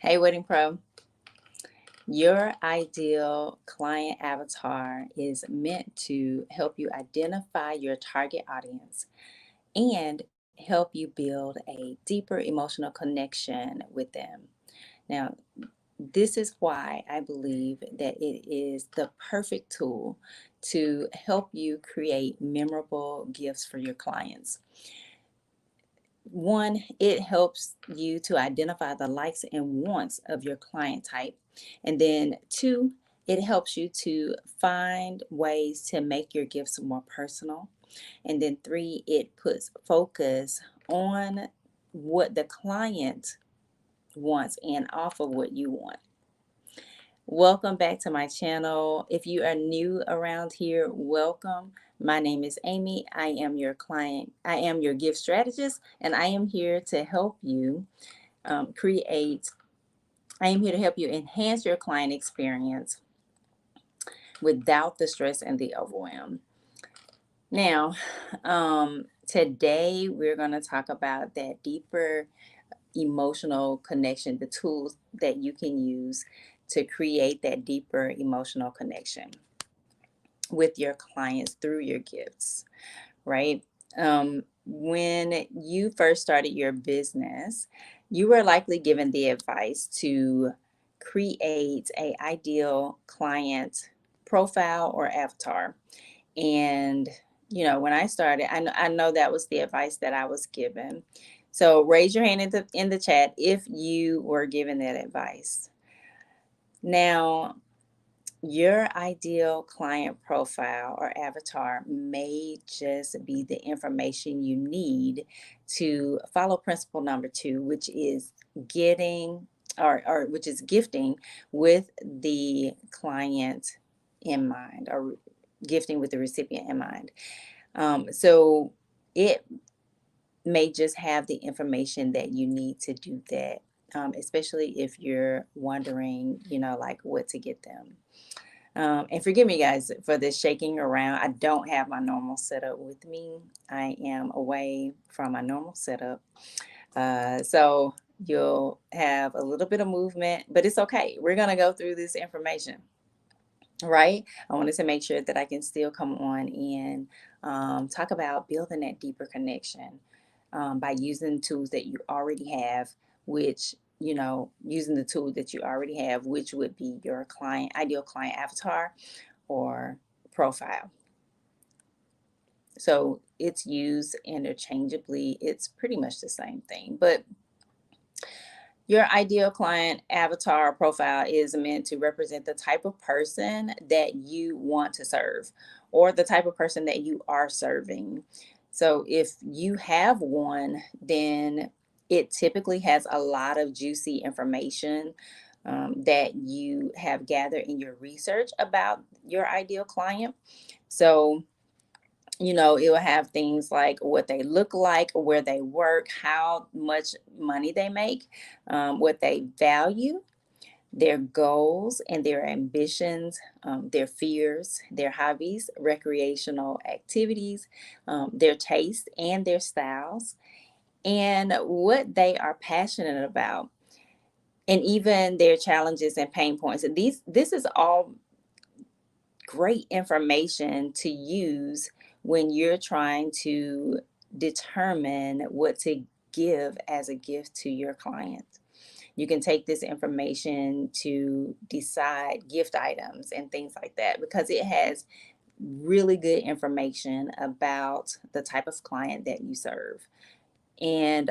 Hey, Wedding Pro. Your ideal client avatar is meant to help you identify your target audience and help you build a deeper emotional connection with them. Now, this is why I believe that it is the perfect tool to help you create memorable gifts for your clients. One, it helps you to identify the likes and wants of your client type. And then two, it helps you to find ways to make your gifts more personal. And then three, it puts focus on what the client wants and off of what you want. Welcome back to my channel. If you are new around here, welcome. My name is Amy. I am your client. I am your gift strategist, and I am here to help you create. I am here to help you enhance your client experience without the stress and the overwhelm. Now, today we're going to talk about that deeper emotional connection, the tools that you can use to create that deeper emotional connection with your clients through your gifts, right? When you first started your business, you were likely given the advice to create a ideal client profile or avatar. And when I started, I know that was the advice that I was given. So raise your hand in the chat if you were given that advice. Now, your ideal client profile or avatar may just be the information you need to follow principle number two, which is getting or which is gifting with the client in mind, or gifting with the recipient in mind. So it may just have the information that you need to do that, especially if you're wondering, like what to get them. And forgive me, guys, for this shaking around. I don't have my normal setup with me. I am away from my normal setup. So you'll have a little bit of movement, but it's okay. We're going to go through this information, right? I wanted to make sure that I can still come on and talk about building that deeper connection by using tools that you already have, which using the tool that you already have, which would be your ideal client avatar or profile. So it's used interchangeably. It's pretty much the same thing, but your ideal client avatar profile is meant to represent the type of person that you want to serve or the type of person that you are serving. So if you have one, then it typically has a lot of juicy information that you have gathered in your research about your ideal client. So it will have things like what they look like, where they work, how much money they make, what they value, their goals and their ambitions, their fears, their hobbies, recreational activities, their tastes and their styles, and what they are passionate about, and even their challenges and pain points. And this is all great information to use when you're trying to determine what to give as a gift to your client. You can take this information to decide gift items and things like that because it has really good information about the type of client that you serve. And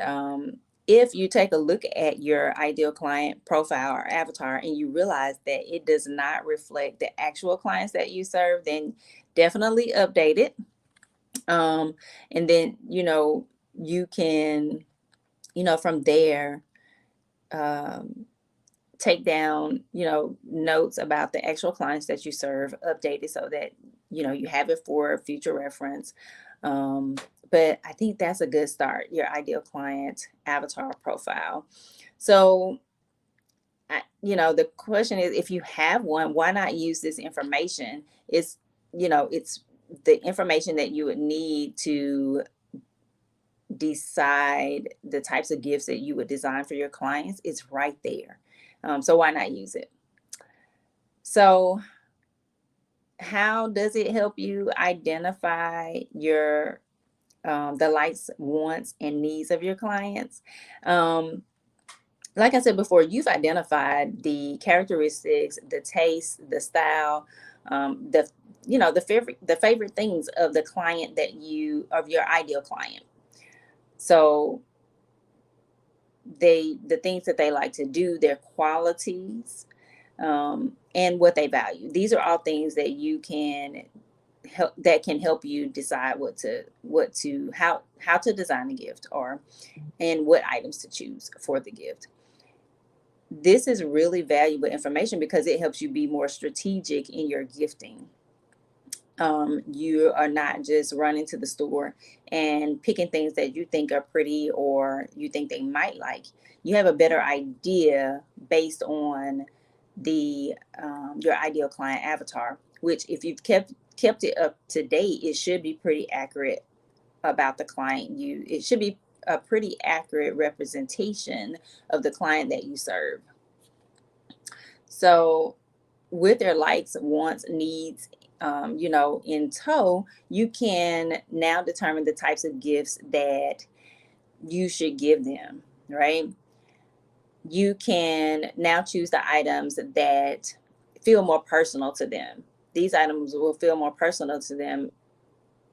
if you take a look at your ideal client profile or avatar and you realize that it does not reflect the actual clients that you serve, then definitely update it. And then, you can, from there, um, take down, notes about the actual clients that you serve, update it so that, you have it for future reference. Um, but I think that's a good start, your ideal client avatar profile. So, the question is, if you have one, why not use this information? It's the information that you would need to decide the types of gifts that you would design for your clients, it's right there. So why not use it? So how does it help you identify your the likes, wants, and needs of your clients? Um, like I said before, you've identified the characteristics, the taste, the style, the the favorite things of the client of your ideal client. So the things that they like to do, their qualities, and what they value. These are all things that you can help you decide how to design a gift, or and what items to choose for the gift. This is really valuable information because it helps you be more strategic in your gifting. You are not just running to the store and picking things that you think are pretty or you think they might like. You have a better idea based on the your ideal client avatar, which if you've kept it up to date, it should be pretty accurate about the client. It should be a pretty accurate representation of the client that you serve. So with their likes, wants, needs, in tow, you can now determine the types of gifts that you should give them, right? You can now choose the items that feel more personal to them. These items will feel more personal to them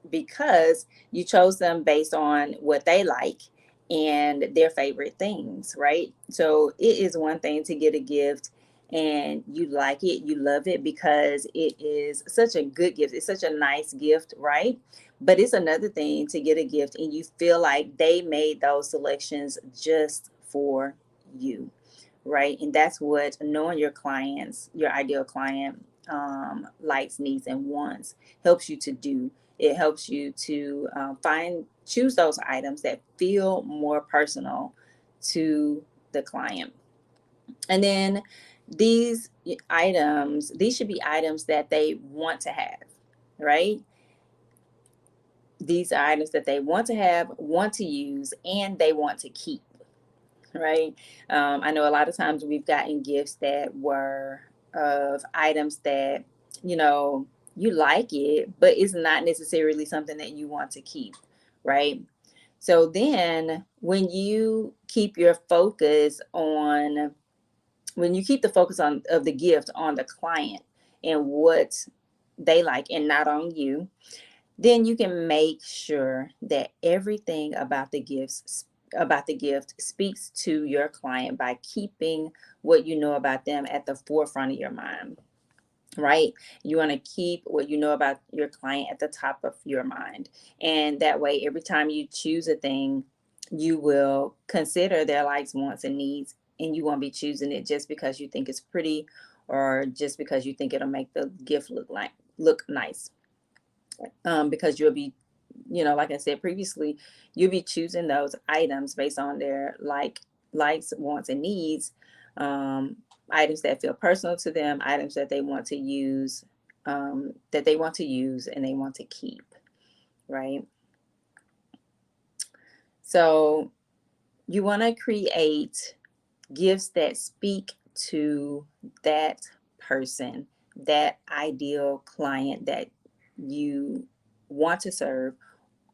because you chose them based on what they like and their favorite things, right? So it is one thing to get a gift and you like it, you love it because it is such a good gift. It's such a nice gift, right? But it's another thing to get a gift and you feel like they made those selections just for you, right? And that's what knowing your clients, your ideal client, likes, needs, and wants helps you to do. It helps you to choose those items that feel more personal to the client. And then these should be items that they want to have, right? These are items that they want to have, want to use, and they want to keep, right? I know a lot of times we've gotten gifts that were of items that, you know, you like it, but it's not necessarily something that you want to keep, right? So then when you keep the focus on of the gift on the client and what they like and not on you, then you can make sure that everything about the gift speaks to your client by keeping what you know about them at the forefront of your mind, right? You want to keep what you know about your client at the top of your mind. And that way, every time you choose a thing, you will consider their likes, wants, and needs. And you won't be choosing it just because you think it's pretty or just because you think it'll make the gift look nice. Because you'll be, like I said previously, you'll be choosing those items based on their likes, wants, and needs. Um, Items that feel personal to them, items that they want to use, and they want to keep, right? So you want to create gifts that speak to that person, that ideal client that you want to serve,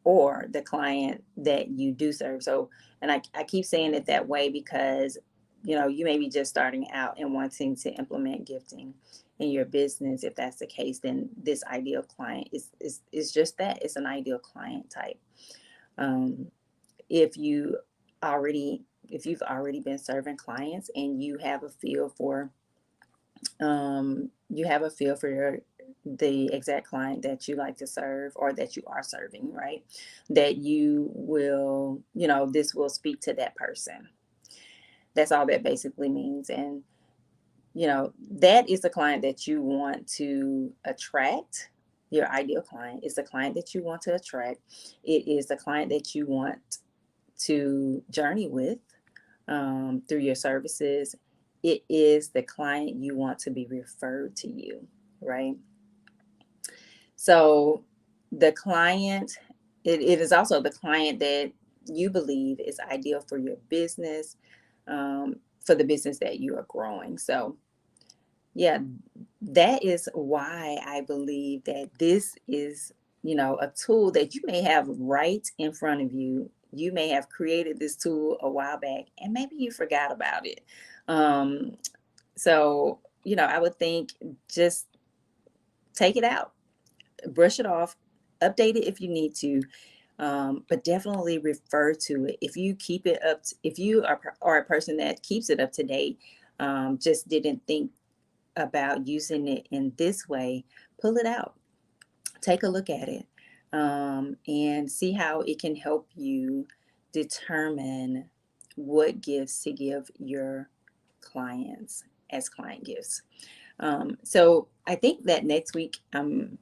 or the client that you do serve. So, and I keep saying it that way because, you may be just starting out and wanting to implement gifting in your business. If that's the case, then this ideal client is just that. It's an ideal client type. Um, if you if you've already been serving clients and you have a feel for the exact client that you like to serve or that you are serving, right? That you will, this will speak to that person. That's all that basically means. And, that is the client that you want to attract. Your ideal client is the client that you want to attract. It is the client that you want to journey with through your services. It is the client you want to be referred to you, right? So the client, it is also the client that you believe is ideal for your business, for the business that you are growing. So, yeah, that is why I believe that this is, a tool that you may have right in front of you. You may have created this tool a while back and maybe you forgot about it. Um, so, I would think just take it out, brush it off, update it if you need to, but definitely refer to it. If you keep it up, if you are a person that keeps it up to date, just didn't think about using it in this way, pull it out, take a look at it, and see how it can help you determine what gifts to give your clients as client gifts. So I think that next week I'm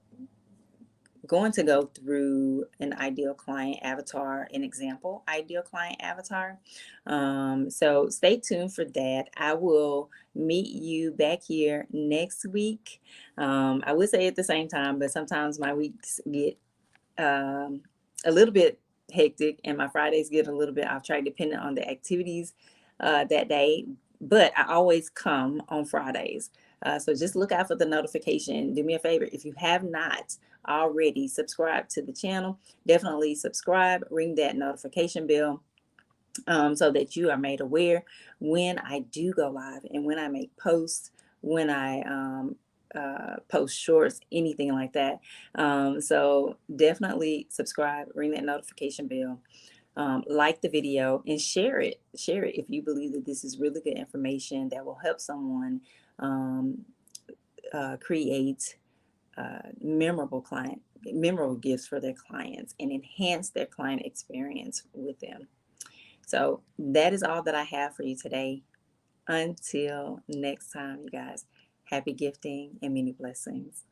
going to go through an ideal client avatar, an example ideal client avatar. So stay tuned for that. I will meet you back here next week. I would say at the same time, but sometimes my weeks get um, a little bit hectic and my Fridays get a little bit off track depending on the activities that day. But I always come on Fridays. So just look out for the notification. Do me a favor, if you have not already subscribed to the channel, definitely subscribe, ring that notification bell, so that you are made aware when I do go live and when I make posts, when I post shorts, anything like that. So definitely subscribe, ring that notification bell, like the video, and share it. Share it if you believe that this is really good information that will help someone create memorable gifts for their clients and enhance their client experience with them. So that is all that I have for you today. Until next time, you guys, happy gifting and many blessings.